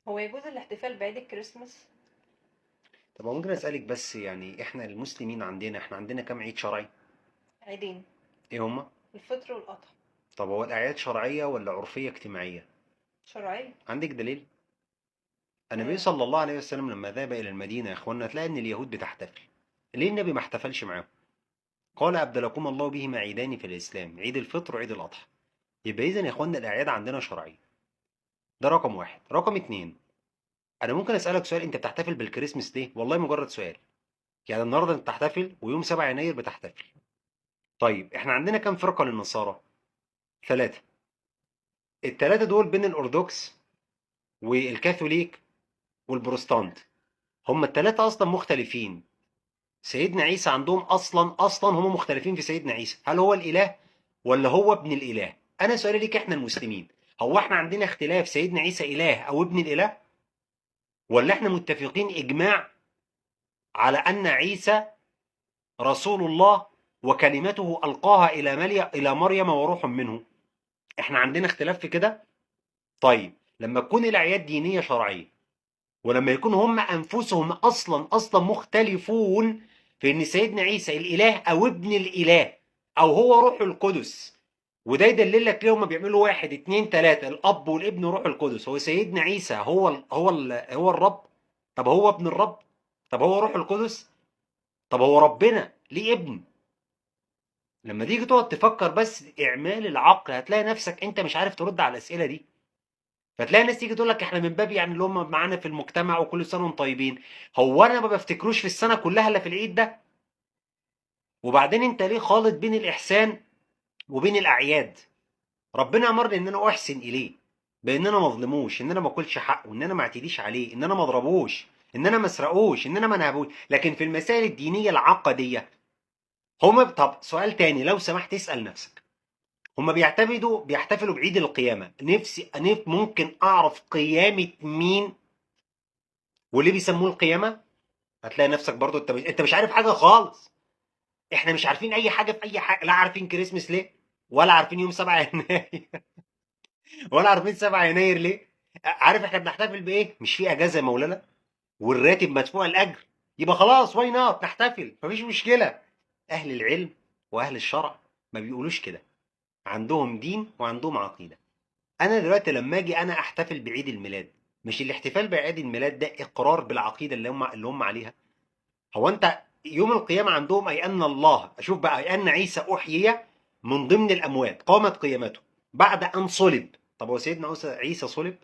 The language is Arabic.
هو يجوز الاحتفال بعيد الكريسماس؟ طب هو ممكن اسالك بس، يعني احنا المسلمين احنا عندنا كام عيد شرعي؟ عيدين. ايه هما؟ الفطر والأضحى. طب هو الاعياد شرعيه ولا عرفيه اجتماعيه؟ شرعية. عندك دليل؟ النبي آه. صلى الله عليه وسلم لما ذهب الى المدينه يا اخوانا تلاقي ان اليهود بتحتفل. ليه النبي ما احتفلش معاهم؟ قال ابدلكم الله بهما عيدان في الاسلام، عيد الفطر وعيد الاضحى. يبقى اذا يا اخوانا الاعياد عندنا شرعيه. ده رقم واحد. رقم اتنين، انا ممكن اسالك سؤال، انت بتحتفل بالكريسماس ليه؟ والله مجرد سؤال. يعني النهارده انت بتحتفل ويوم 7 يناير بتحتفل. طيب احنا عندنا كام فرقه للنصارى؟ ثلاثه. الثلاثه دول بين الارثوذكس والكاثوليك والبروتستانت. هم الثلاثه اصلا مختلفين. سيدنا عيسى عندهم اصلا هم مختلفين في سيدنا عيسى، هل هو الاله ولا هو ابن الاله؟ انا سؤالي ليك احنا المسلمين، هو احنا عندنا اختلاف سيدنا عيسى اله او ابن الاله؟ ولا احنا متفقين اجماع على ان عيسى رسول الله وكلمته القاها الى مريم وروح منه؟ احنا عندنا اختلاف في كده. طيب لما تكون الاعياد دينيه شرعيه، ولما يكون هم انفسهم اصلا مختلفون في ان سيدنا عيسى الاله او ابن الاله او هو روح القدس، وده يدلل لك ليه هم بيعملوا واحد اتنين تلاته، الاب والابن وروح القدس. هو سيدنا عيسى هو الرب؟ طب هو ابن الرب؟ طب هو روح القدس؟ طب هو ربنا ليه ابن؟ لما تيجي تقعد تفكر بس اعمال العقل هتلاقي نفسك انت مش عارف ترد على الاسئله دي. فتلاقي ناس تيجي تقول لك احنا من باب يعني اللي هم معانا في المجتمع وكل سنه وانتم طيبين. هو انا ما بفتكروش في السنه كلها الا في العيد ده؟ وبعدين انت ليه خالط بين الاحسان وبين الاعياد؟ ربنا امرني ان انا احسن اليه، بان انا ما اظلموش، ان انا ما اكلش حقه، ان انا ما اعتديش عليه، ان انا ما اضربوش، ان انا ما اسرقوش، ان انا ما نهبوش. لكن في المسائل الدينيه العقديه طب سؤال تاني لو سمحت اسال نفسك، هما بيحتفلوا بعيد القيامة. ممكن أعرف قيامة مين وليه بيسموه القيامة؟ هتلاقي نفسك برضو أنت مش عارف حاجة خالص. إحنا مش عارفين أي حاجة في أي حاجة، لا عارفين كريسمس ليه، ولا عارفين يوم 7 يناير، ولا عارفين 7 يناير ليه. عارف إحنا بنحتفل بإيه؟ مش في أجازة يا مولانا والراتب مدفوع الأجر، يبقى خلاص واي نوت نحتفل مفيش مشكلة. أهل العلم وأهل الشرع ما بيقولوش كده، عندهم دين وعندهم عقيدة. انا دلوقتي لما اجي انا احتفل بعيد الميلاد، مش الاحتفال بعيد الميلاد ده اقرار بالعقيده اللي هم عليها؟ هو انت يوم القيامه عندهم اي ان الله، اشوف بقى، اي ان عيسى احيي من ضمن الاموات، قامت قيامته بعد ان صلب. طب هو سيدنا عيسى صلب؟